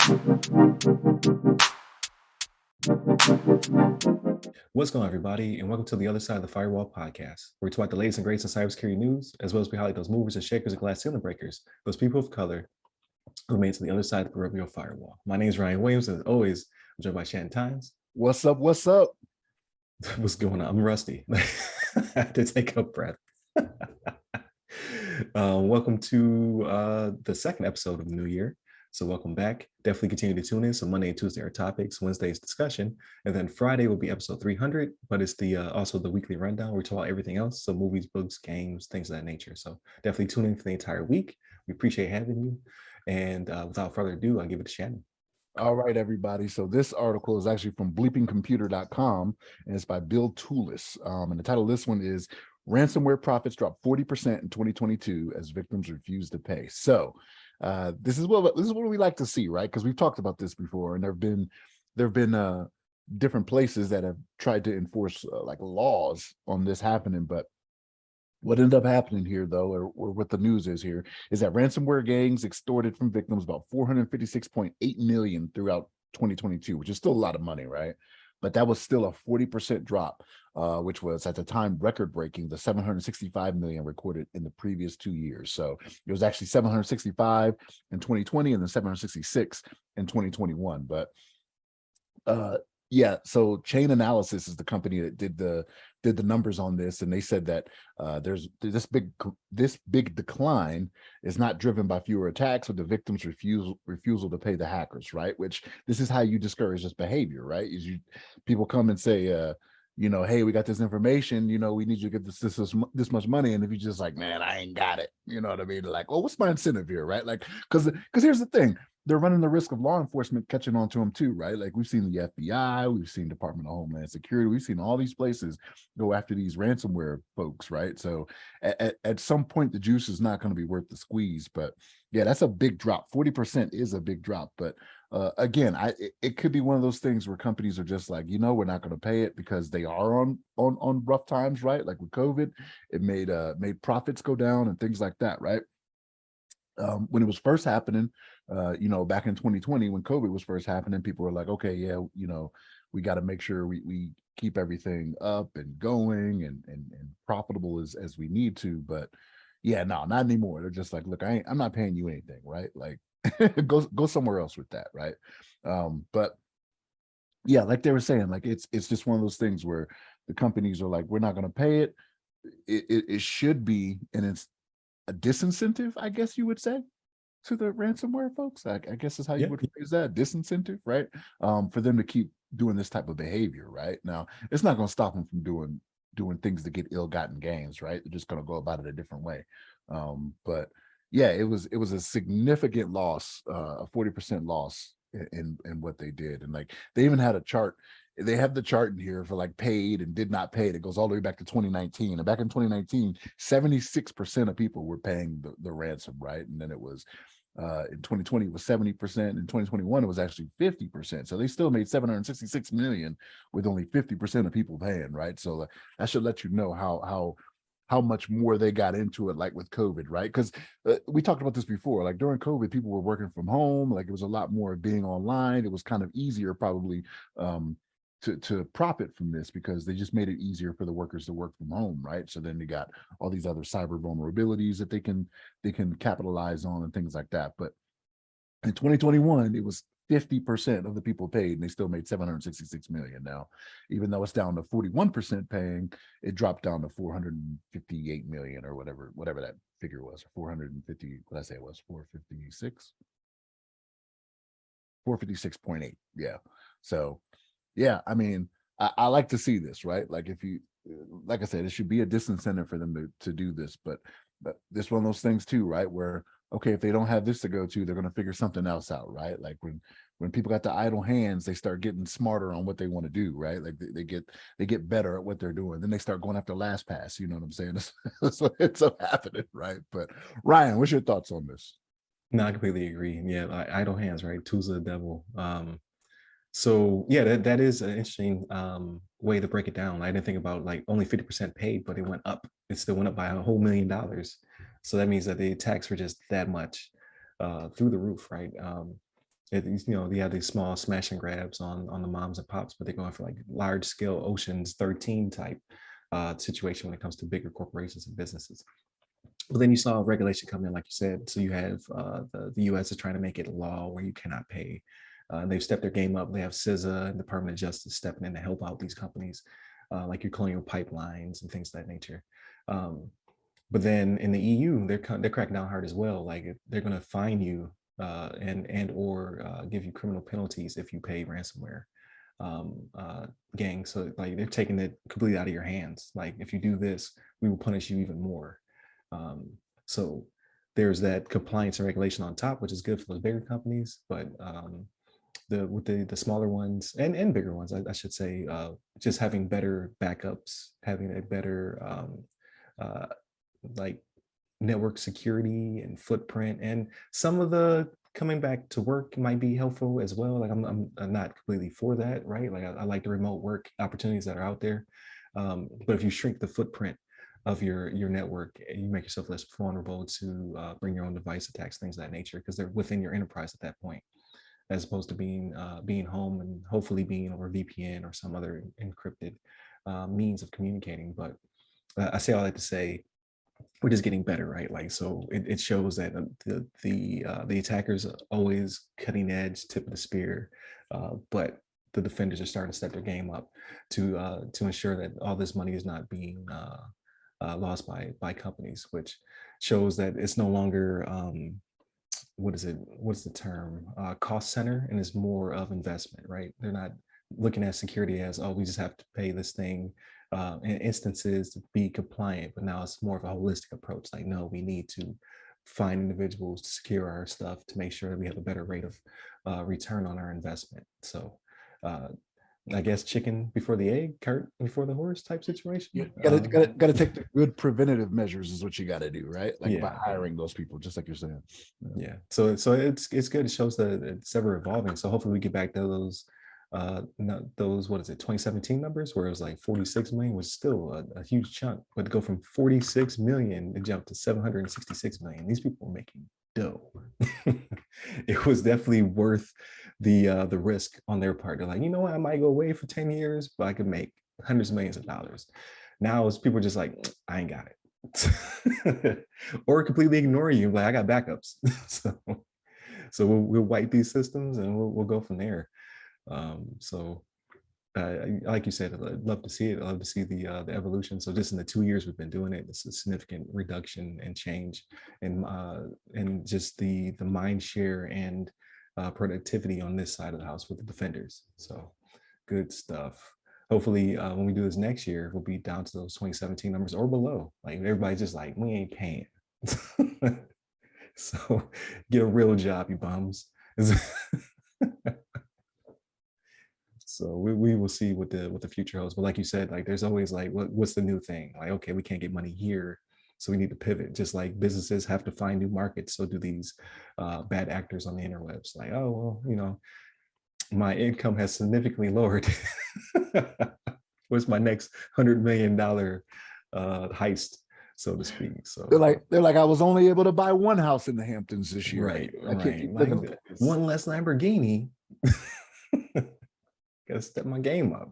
What's going on, everybody, and welcome to the Other Side of the Firewall podcast, where we talk about the latest and greatest in cybersecurity news, as well as we highlight those movers and shakers and glass ceiling breakers, those people of color who made it to the other side of the proverbial firewall. My name is Ryan Williams, and as always, I'm joined by Shannon Times. What's up? What's up? What's going on? I'm rusty. I have to take a breath. Welcome to the second episode of the new year. So welcome back. Definitely continue to tune in. So Monday and Tuesday are topics, Wednesday is discussion, and then Friday will be episode 300. But it's the also the weekly rundown where we talk about everything else, so movies, books, games, things of that nature. So definitely tune in for the entire week. We appreciate having you. And without further ado, I'll give it to Shannon. All right, everybody. So this article is actually from bleepingcomputer.com, and it's by Bill Toulis. And the title of this one is "Ransomware Profits Drop 40% in 2022 as Victims Refuse to Pay." So this is what we like to see, right? Because we've talked about this before, and there have been different places that have tried to enforce like laws on this happening, but what ended up happening here, though, or what the news is here, is that ransomware gangs extorted from victims about $456.8 million throughout 2022, which is still a lot of money, right? But that was still a 40% drop, which was at the time record-breaking the $765 million recorded in the previous 2 years. So it was actually 765 in 2020 and then 766 in 2021. But yeah, so Chain Analysis is the company that did the numbers on this, and they said that there's this big decline is not driven by fewer attacks or the victim's refusal to pay the hackers, right? Which this is how you discourage this behavior, right? Is people come and say, hey, we got this information, we need you to get this much money, and if you just like, man, I ain't got it, you know what I mean? They're like, well, what's my incentive here, right? Like, because here's the thing. They're running the risk of law enforcement catching on to them too, right? Like we've seen the FBI, we've seen Department of Homeland Security, we've seen all these places go after these ransomware folks, right? So at some point, the juice is not going to be worth the squeeze. But yeah, that's a big drop. 40% is a big drop. But again, it could be one of those things where companies are just like, we're not going to pay it because they are on rough times, right? Like with COVID, it made profits go down and things like that, right? When it was first happening, back in 2020, when COVID was first happening, people were like, okay, yeah, we got to make sure we keep everything up and going and profitable as we need to. But yeah, no, not anymore. They're just like, look, I'm not paying you anything, right? Like go somewhere else with that, right? But yeah, like they were saying, like it's just one of those things where the companies are like, we're not going to pay it. It should be, and it's a disincentive, I guess you would say, to the ransomware folks. I guess is how you would phrase that, disincentive, right? For them to keep doing this type of behavior, right? Now, it's not going to stop them from doing things to get ill-gotten gains, right? They're just going to go about it a different way. But yeah, it was a significant loss, a 40% loss in what they did. And like they even had a chart. They have the chart in here for like paid and did not pay. It goes all the way back to 2019. And back in 2019, 76% of people were paying the ransom, right? And then it was in 2020 it was 70%. In 2021 it was actually 50%. So they still made 766 million with only 50% of people paying, right? So that should let you know how much more they got into it, like with COVID, right? Because we talked about this before. Like during COVID, people were working from home. Like it was a lot more being online. It was kind of easier, probably, to profit from this because they just made it easier for the workers to work from home, right? So then they got all these other cyber vulnerabilities that they can capitalize on and things like that. But in 2021, it was 50% of the people paid, and they still made 766 million. Now, even though it's down to 41% paying, it dropped down to 458 million or whatever that figure was. 450, what did I say it was? 456? 456.8. Yeah. So yeah, I mean, I like to see this, right? Like if you, like I said, it should be a disincentive for them to do this, but this one of those things too, right? Where, okay, if they don't have this to go to, they're going to figure something else out, right? Like when people got the idle hands, they start getting smarter on what they want to do, right? Like they get better at what they're doing. Then they start going after LastPass, you know what I'm saying? So it's happening, right? But Ryan, what's your thoughts on this? No, I completely agree. Yeah, idle hands, right? Tools of the devil. So yeah, that is an interesting way to break it down. I didn't think about like only 50% paid, but it went up. It still went up by a whole $1 million. So that means that the attacks were just that much through the roof, right? They have these small smash and grabs on the moms and pops, but they're going for like large scale Ocean's 13 type situation when it comes to bigger corporations and businesses. But then you saw regulation come in, like you said. So you have the U.S. is trying to make it a law where you cannot pay. They've stepped their game up. They have CISA and Department of Justice stepping in to help out these companies, like your colonial pipelines and things of that nature. But then in the EU, they're cracking down hard as well. Like they're going to fine you and or give you criminal penalties if you pay ransomware gang. So like they're taking it completely out of your hands. Like if you do this, we will punish you even more. So there's that compliance and regulation on top, which is good for those bigger companies, but with the smaller ones and bigger ones, I should say, just having better backups, having a better uh, like network security and footprint, and some of the coming back to work might be helpful as well. Like I'm not completely for that, right? Like I like the remote work opportunities that are out there, but if you shrink the footprint of your network, you make yourself less vulnerable to bring your own device attacks, things of that nature, because they're within your enterprise at that point, as opposed to being home and hopefully being over VPN or some other encrypted means of communicating. But I say all that to say we're just getting better, right? Like, so it shows that the attackers are always cutting edge, tip of the spear, but the defenders are starting to step their game up to ensure that all this money is not being lost by companies, which shows that it's no longer what's the term, cost center, and it's more of investment, right? They're not looking at security as, oh, we just have to pay this thing in instances to be compliant, but now it's more of a holistic approach. Like, no, we need to find individuals to secure our stuff to make sure that we have a better rate of return on our investment. So I guess chicken before the egg, cart before the horse type situation. You gotta take the good preventative measures is what you got to do, right? Like Yeah. by hiring those people, just like you're saying. Yeah. So it's good. It shows that it's ever evolving. So hopefully we get back to those what is it, 2017 numbers where it was like 46 million, was still a huge chunk, but to go from 46 million to jump to 766 million, these people were making dough. It was definitely worth the risk on their part. They're like, you know what, I might go away for 10 years, but I could make hundreds of millions of dollars. Now it's people just like, I ain't got it. Or completely ignore you, like I got backups. So we'll wipe these systems and we'll go from there. So like you said, I'd love to see it. I'd love to see the evolution. So just in the 2 years we've been doing it, it's a significant reduction and change, and just the mind share and productivity on this side of the house with the defenders. So good stuff. Hopefully, when we do this next year, we'll be down to those 2017 numbers or below. Like everybody's just like, we ain't paying. So get a real job, you bums. So we will see what the future holds. But like you said, like there's always like what's the new thing? Like, okay, we can't get money here, so we need to pivot. Just like businesses have to find new markets, so do these bad actors on the interwebs. Like, oh well, my income has significantly lowered. What's my next $100 million heist, so to speak? So they're like, I was only able to buy one house in the Hamptons this year. Right, I can't keep living like this. One less Lamborghini. Gotta step my game up.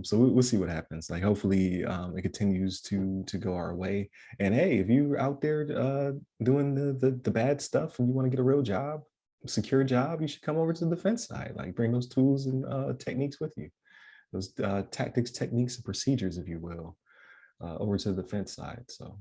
So we'll see what happens. Like hopefully it continues to go our way. And hey, if you're out there doing the bad stuff and you want to get a real job, secure job, you should come over to the defense side. Like bring those tools and techniques with you, those tactics, techniques, and procedures, if you will, over to the defense side. So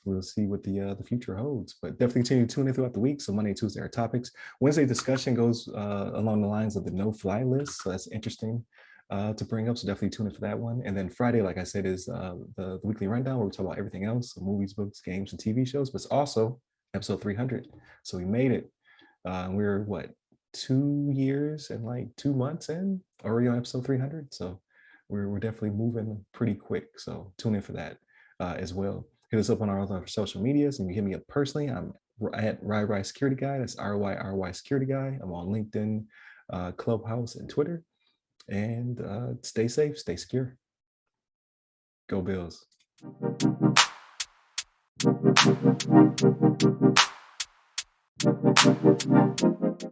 we'll see what the future holds, but definitely continue to tune in throughout the week. So Monday, Tuesday are topics. Wednesday discussion goes along the lines of the no-fly list. So that's interesting to bring up. So definitely tune in for that one. And then Friday, like I said, is the weekly rundown where we talk about everything else, so movies, books, games, and TV shows, but it's also episode 300. So we made it. We're what, 2 years and like 2 months in already on episode 300. So we're definitely moving pretty quick. So tune in for that as well. Hit us up on our other social medias, and you hit me up personally. I'm at RY Security Guy. That's RY Security Guy. I'm on LinkedIn, Clubhouse, and Twitter. And stay safe, stay secure. Go Bills.